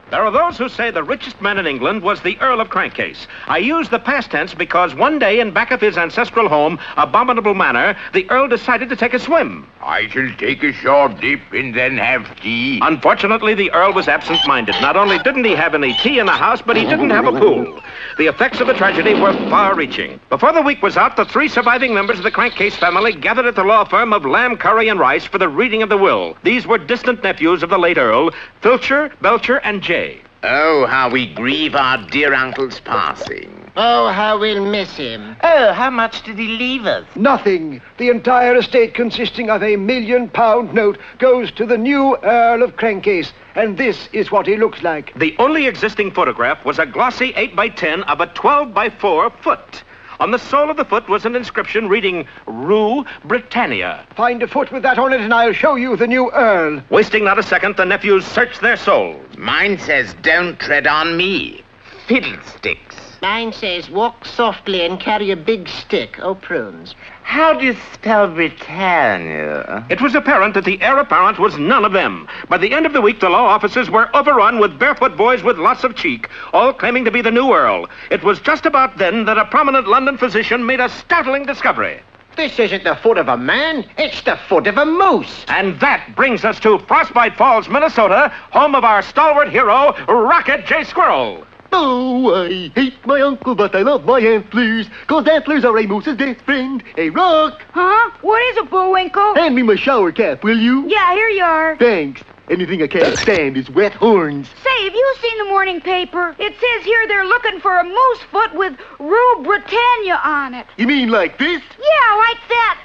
There are those who say the richest man in England was the Earl of Crankcase. I use the past tense because one day in back of his ancestral home, Abominable Manor, the Earl decided to take a swim. I shall take a short dip and then have tea. Unfortunately, the Earl was absent-minded. Not only didn't he have any tea in the house, but he didn't have a pool. The effects of the tragedy were far-reaching. Before the week was out, the 3 surviving members of the Crankcase family gathered at the law firm of Lamb, Curry, and Rice for the reading of the will. These were distant nephews of the late Earl, Filcher, Belcher, and Jay. Oh, how we grieve our dear uncle's passing. Oh, how we'll miss him. Oh, how much did he leave us? Nothing. The entire estate, consisting of a £1 million note, goes to the new Earl of Crankcase. And this is what he looks like. The only existing photograph was a glossy 8x10 of a 12x4 foot. On the sole of the foot was an inscription reading, Rue Britannia. Find a foot with that on it and I'll show you the new Earl. Wasting not a second, the nephews searched their souls. Mine says, don't tread on me. Fiddlesticks. Mine says, walk softly and carry a big stick. Oh, prunes. How do you spell Britannia? It was apparent that the heir apparent was none of them. By the end of the week, the law offices were overrun with barefoot boys with lots of cheek, all claiming to be the new Earl. It was just about then that a prominent London physician made a startling discovery. This isn't the foot of a man, it's the foot of a moose. And that brings us to Frostbite Falls, Minnesota, home of our stalwart hero, Rocket J. Squirrel. Oh, I hate my uncle, but I love my antlers, 'cause antlers are a moose's best friend. Hey, Rock! Huh? What is it, Bullwinkle? Hand me my shower cap, will you? Yeah, here you are. Thanks. Anything I can't stand is wet horns. Say, have you seen the morning paper? It says here they're looking for a moose foot with Rue Britannia on it. You mean like this? Yeah, like that.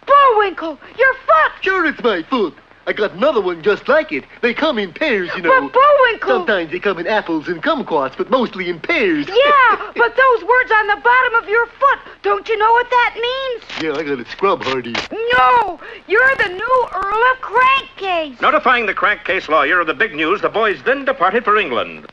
Bullwinkle, your foot. Sure, it's my foot. I got another one just like it. They come in pairs, you know. But Bullwinkle. Sometimes they come in apples and kumquats, but mostly in pairs. Yeah, but those words on the bottom of your foot, don't you know what that means? Yeah, I got a scrub hardy. No, you're the new Earl of Crankcase. Notifying the Crankcase lawyer of the big news, the boys then departed for England.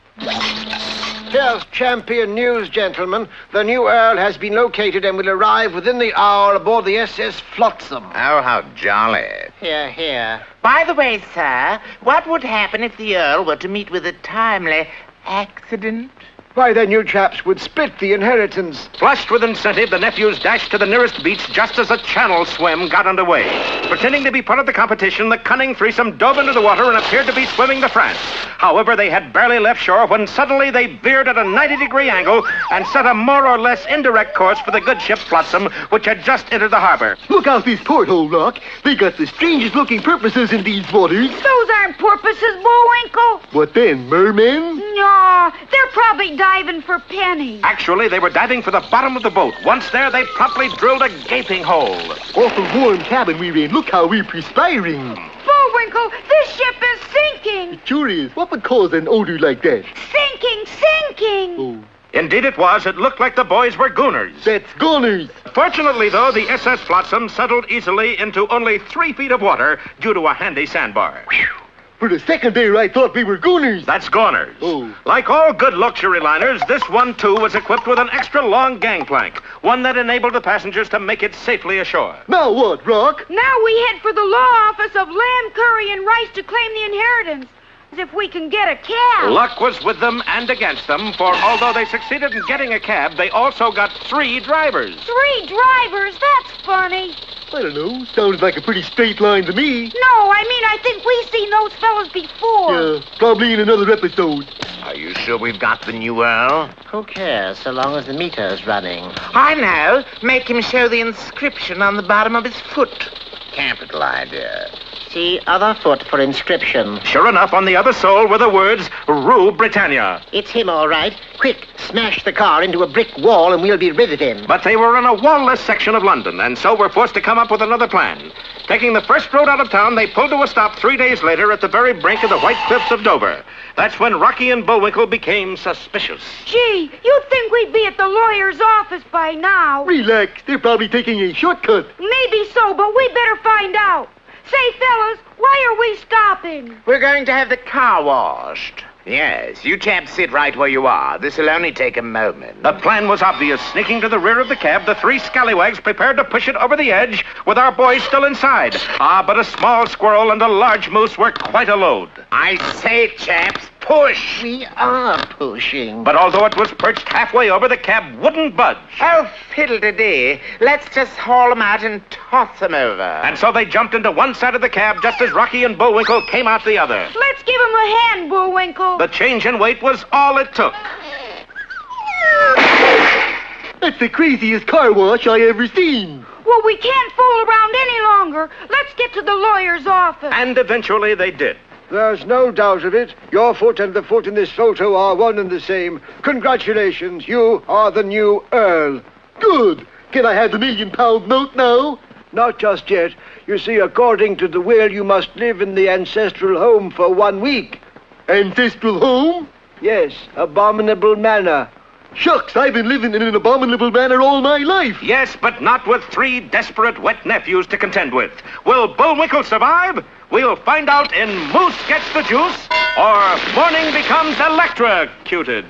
Here's champion news, gentlemen. The new Earl has been located and will arrive within the hour aboard the SS Flotsam. Oh, how jolly. Here, here. By the way, sir, what would happen if the Earl were to meet with a timely accident? Why, then you chaps would split the inheritance. Flushed with incentive, the nephews dashed to the nearest beach just as the channel swim got underway. Pretending to be part of the competition, the cunning threesome dove into the water and appeared to be swimming to France. However, they had barely left shore when suddenly they veered at a 90-degree angle and set a more or less indirect course for the good ship Flotsam, which had just entered the harbor. Look out this porthole, Rock. They got the strangest-looking purposes in these waters. Those aren't porpoises, Bullwinkle. What then, mermen? No, they're probably diving for pennies. Actually, they were diving for the bottom of the boat. Once there, they promptly drilled a gaping hole. Awful warm cabin we're in. Look how we're perspiring. Bullwinkle, this ship is sinking. Curious, what would cause an odor like that? Sinking. Oh, Indeed it was. It looked like the boys were gooners. that's goners. Fortunately, though, the SS Flotsam settled easily into only 3 feet of water due to a handy sandbar. For a second there, I thought we were gooners. That's goners. Oh. Like all good luxury liners, this one, too, was equipped with an extra long gangplank, one that enabled the passengers to make it safely ashore. Now what, Rock? Now we head for the law office of Lamb, Curry, and Rice to claim the inheritance. As if we can get a cab. Luck was with them and against them, for although they succeeded in getting a cab, they also got 3 drivers. 3 drivers? That's funny. I don't know. Sounds like a pretty straight line to me. No, I mean, I think we've seen those fellas before. Yeah, probably in another episode. Are you sure we've got the new Earl? Who cares, so long as the meter's running? I know. Make him show the inscription on the bottom of his foot. Capital idea. See, other foot for inscription. Sure enough, on the other sole were the words, Rue Britannia. It's him, all right. Quick, smash the car into a brick wall and we'll be rid of him. But they were in a wall-less section of London, and so were forced to come up with another plan. Taking the first road out of town, they pulled to a stop 3 days later at the very brink of the White Cliffs of Dover. That's when Rocky and Bullwinkle became suspicious. Gee, you'd think we'd be at the lawyer's office by now. Relax, they're probably taking a shortcut. Maybe so, but we better find out. Say, fellas, why are we stopping? We're going to have the car washed. Yes, you chaps sit right where you are. This'll only take a moment. The plan was obvious. Sneaking to the rear of the cab, the three scallywags prepared to push it over the edge with our boys still inside. But a small squirrel and a large moose were quite a load. I say, chaps, push! We are pushing. But although it was perched halfway over, the cab wouldn't budge. Oh, fiddle-de-dee. Let's just haul them out and toss them over. And so they jumped into one side of the cab just as Rocky and Bullwinkle came out the other. Let's give him a hand, Bullwinkle. The change in weight was all it took. That's the craziest car wash I ever seen. Well, we can't fool around any longer. Let's get to the lawyer's office. And eventually they did. There's no doubt of it. Your foot and the foot in this photo are one and the same. Congratulations, you are the new Earl. Good. Can I have the £1,000,000 note now? Not just yet. You see, according to the will, you must live in the ancestral home for 1 week. Ancestral home? Yes, Abominable Manor. Shucks, I've been living in an abominable manner all my life. Yes, but not with three desperate wet nephews to contend with. Will Bullwinkle survive? We'll find out in Moose Gets the Juice, or Morning Becomes Electrocuted.